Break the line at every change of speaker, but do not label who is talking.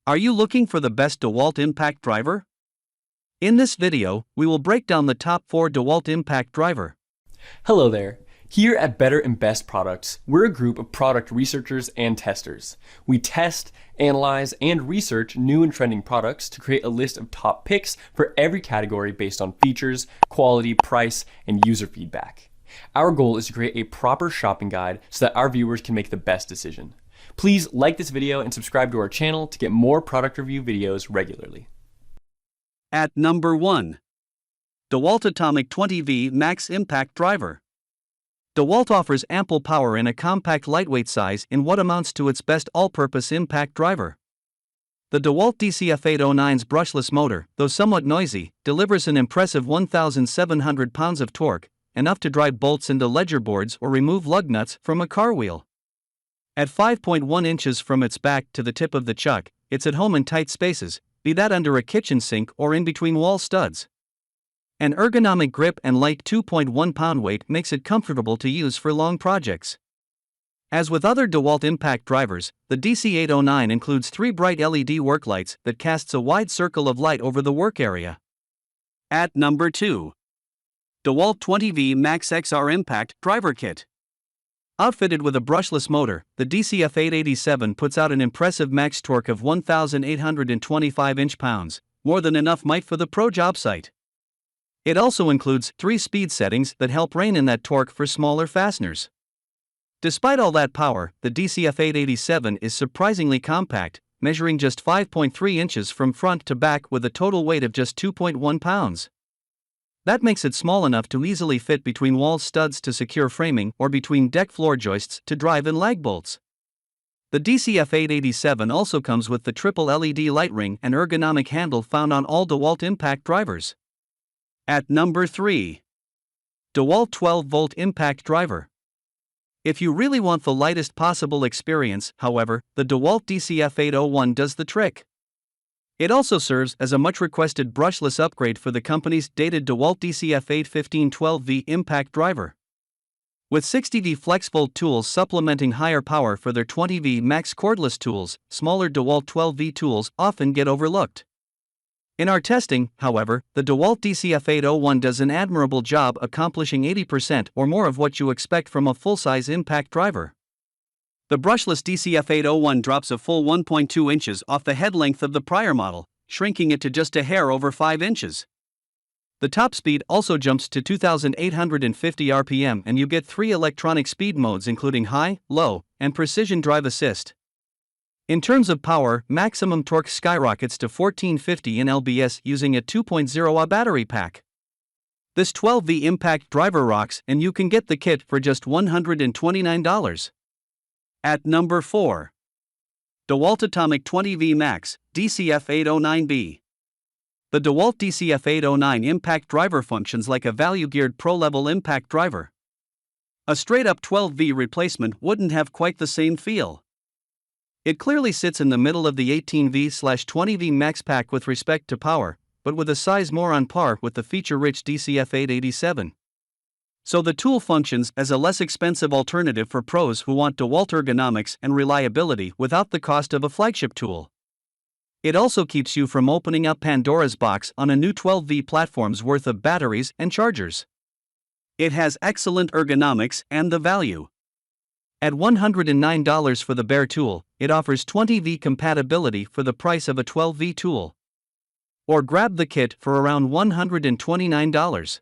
Are you looking for the best DeWalt impact driver? In this video, we will break down the top 4 DeWalt impact driver.
Hello there. Here at Better and Best Products, we're a group of product researchers and testers. We test, analyze, and research new and trending products to create a list of top picks for every category based on features, quality, price, and user feedback. Our goal is to create a proper shopping guide so that our viewers can make the best decision. Please like this video and subscribe to our channel to get more product review videos regularly.
At number 1. DeWalt Atomic 20V Max Impact Driver. DeWalt offers ample power in a compact lightweight size in what amounts to its best all-purpose impact driver. The DeWalt DCF809's brushless motor, though somewhat noisy, delivers an impressive 1,700 pounds of torque, enough to drive bolts into ledger boards or remove lug nuts from a car wheel. At 5.1 inches from its back to the tip of the chuck, it's at home in tight spaces, be that under a kitchen sink or in between wall studs. An ergonomic grip and light 2.1 pound weight makes it comfortable to use for long projects. As with other DeWalt impact drivers, the DC809 includes 3 bright LED work lights that casts a wide circle of light over the work area. At number 2. DeWalt 20V Max XR Impact Driver Kit. Outfitted with a brushless motor, the DCF887 puts out an impressive max torque of 1,825 inch-pounds, more than enough might for the pro job site. It also includes 3 speed settings that help rein in that torque for smaller fasteners. Despite all that power, the DCF887 is surprisingly compact, measuring just 5.3 inches from front to back with a total weight of just 2.1 pounds. That makes it small enough to easily fit between wall studs to secure framing or between deck floor joists to drive in lag bolts. The DCF887 also comes with the triple LED light ring and ergonomic handle found on all DeWalt impact drivers. At number 3. DeWalt 12-volt impact driver. If you really want the lightest possible experience, however, the DeWalt DCF801 does the trick. It also serves as a much-requested brushless upgrade for the company's dated DeWalt DCF815 12V impact driver. With 60V FlexVolt tools supplementing higher power for their 20V Max cordless tools, smaller DeWalt 12V tools often get overlooked. In our testing, however, the DeWalt DCF801 does an admirable job accomplishing 80% or more of what you expect from a full-size impact driver. The brushless DCF801 drops a full 1.2 inches off the head length of the prior model, shrinking it to just a hair over 5 inches. The top speed also jumps to 2,850 RPM and you get 3 electronic speed modes including high, low, and precision drive assist. In terms of power, maximum torque skyrockets to 1450 in lbs using a 2.0Ah battery pack. This 12V impact driver rocks and you can get the kit for just $129. At number 4. DeWalt Atomic 20V Max DCF809B. The DeWalt DCF809 impact driver functions like a value-geared pro-level impact driver. A straight-up 12V replacement wouldn't have quite the same feel. It clearly sits in the middle of the 18V/20V Max pack with respect to power, but with a size more on par with the feature-rich DCF887. So the tool functions as a less expensive alternative for pros who want DeWalt ergonomics and reliability without the cost of a flagship tool. It also keeps you from opening up Pandora's box on a new 12V platform's worth of batteries and chargers. It has excellent ergonomics and the value. At $109 for the bare tool, it offers 20V compatibility for the price of a 12V tool. Or grab the kit for around $129.